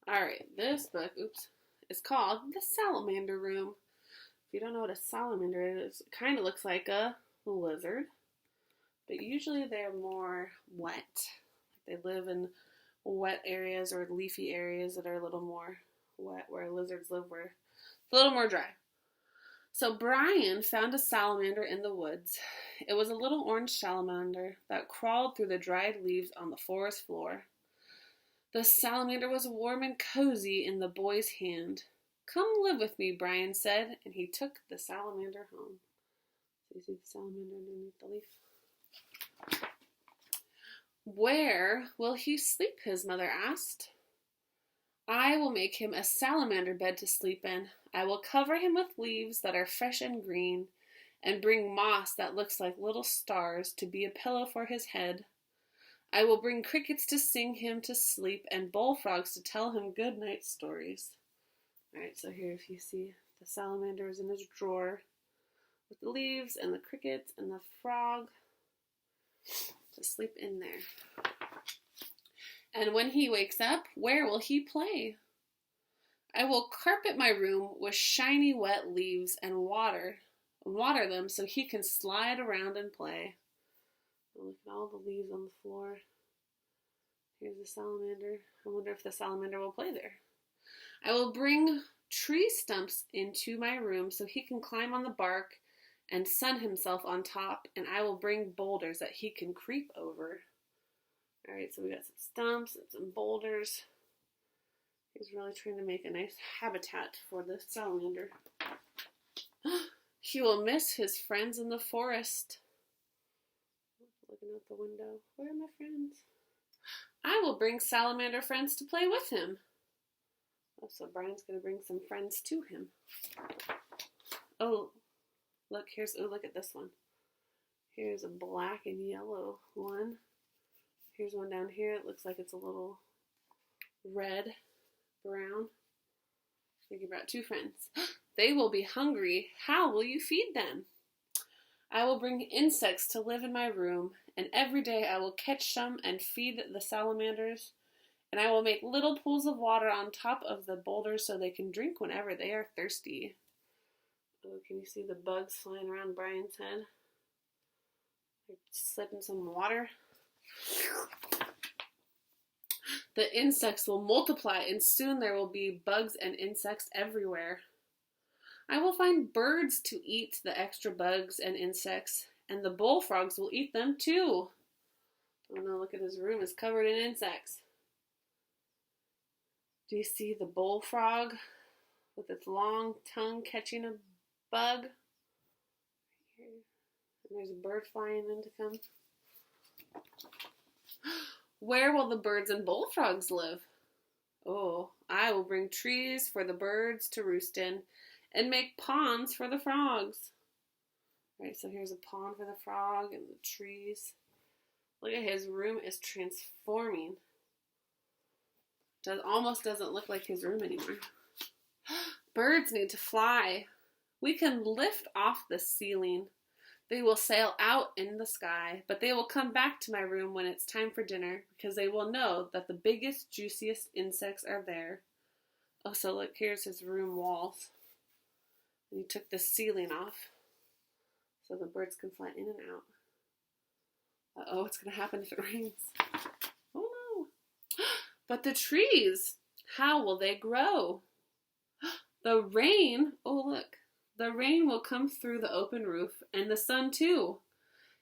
Alright, this book, is called The Salamander Room. If you don't know what a salamander is, it kind of looks like a lizard, but usually they're more wet. They live in wet areas or leafy areas that are a little more wet, where lizards live where it's a little more dry. So Brian found a salamander in the woods. It was a little orange salamander that crawled through the dried leaves on the forest floor. The salamander was warm and cozy in the boy's hand. "Come live with me," Brian said, and he took the salamander home. So you see the salamander underneath the leaf. "Where will he sleep?" his mother asked. "I will make him a salamander bed to sleep in. I will cover him with leaves that are fresh and green, and bring moss that looks like little stars to be a pillow for his head. I will bring crickets to sing him to sleep and bullfrogs to tell him good night stories." Alright, so here if you see the salamander is in his drawer with the leaves and the crickets and the frog to sleep in there. "And when he wakes up, where will he play? I will carpet my room with shiny wet leaves and water them so he can slide around and play." Look at all the leaves on the floor. Here's the salamander. I wonder if the salamander will play there. "I will bring tree stumps into my room so he can climb on the bark and sun himself on top, and I will bring boulders that he can creep over." Alright, so we got some stumps and some boulders. He's really trying to make a nice habitat for the salamander. He will miss his friends in the forest. Looking out the window. Where are my friends? I will bring salamander friends to play with him. Oh, so Brian's going to bring some friends to him. Oh, look, look at this one. Here's a black and yellow one. Here's one down here. It looks like it's a little red, brown. I think he brought two friends. They will be hungry. How will you feed them? I will bring insects to live in my room, and every day I will catch some and feed the salamanders, and I will make little pools of water on top of the boulders so they can drink whenever they are thirsty. Oh, can you see the bugs flying around Brian's head? They're slipping some water. The insects will multiply, and soon there will be bugs and insects everywhere. I will find birds to eat the extra bugs and insects, and the bullfrogs will eat them too. Oh no, look at his room. It's covered in insects. Do you see the bullfrog with its long tongue catching a bug? And there's a bird flying in to come. Where will the birds and bullfrogs live? Oh, I will bring trees for the birds to roost in, and make ponds for the frogs. Alright, so here's a pond for the frog and the trees. Look at his room is transforming. Almost doesn't look like his room anymore. Birds need to fly. We can lift off the ceiling. They will sail out in the sky, but they will come back to my room when it's time for dinner because they will know that the biggest, juiciest insects are there. Oh, so look, here's his room walls. And he took the ceiling off so the birds can fly in and out. Uh-oh, what's going to happen if it rains? Oh no. But the trees, how will they grow? The rain, oh look, the rain will come through the open roof, and the sun too.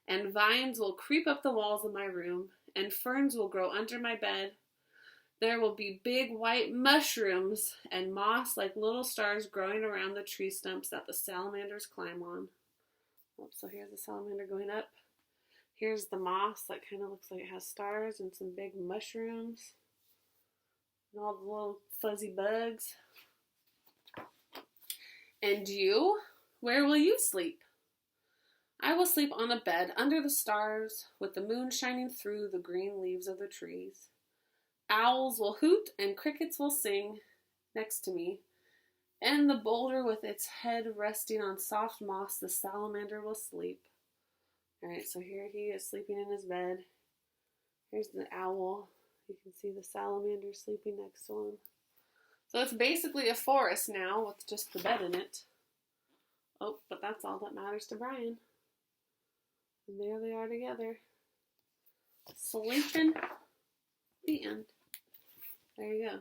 And vines will creep up the walls of my room, and ferns will grow under my bed. There will be big white mushrooms and moss like little stars growing around the tree stumps that the salamanders climb on. Oh, so here's the salamander going up. Here's the moss that kind of looks like it has stars and some big mushrooms. And all the little fuzzy bugs. And you? Where will you sleep? I will sleep on a bed under the stars with the moon shining through the green leaves of the trees. Owls will hoot and crickets will sing next to me. And the boulder with its head resting on soft moss, the salamander will sleep. Alright, so here he is sleeping in his bed. Here's the owl. You can see the salamander sleeping next to him. So it's basically a forest now with just the bed in it. Oh, but that's all that matters to Brian. And there they are together. Sleeping. The end. There you go.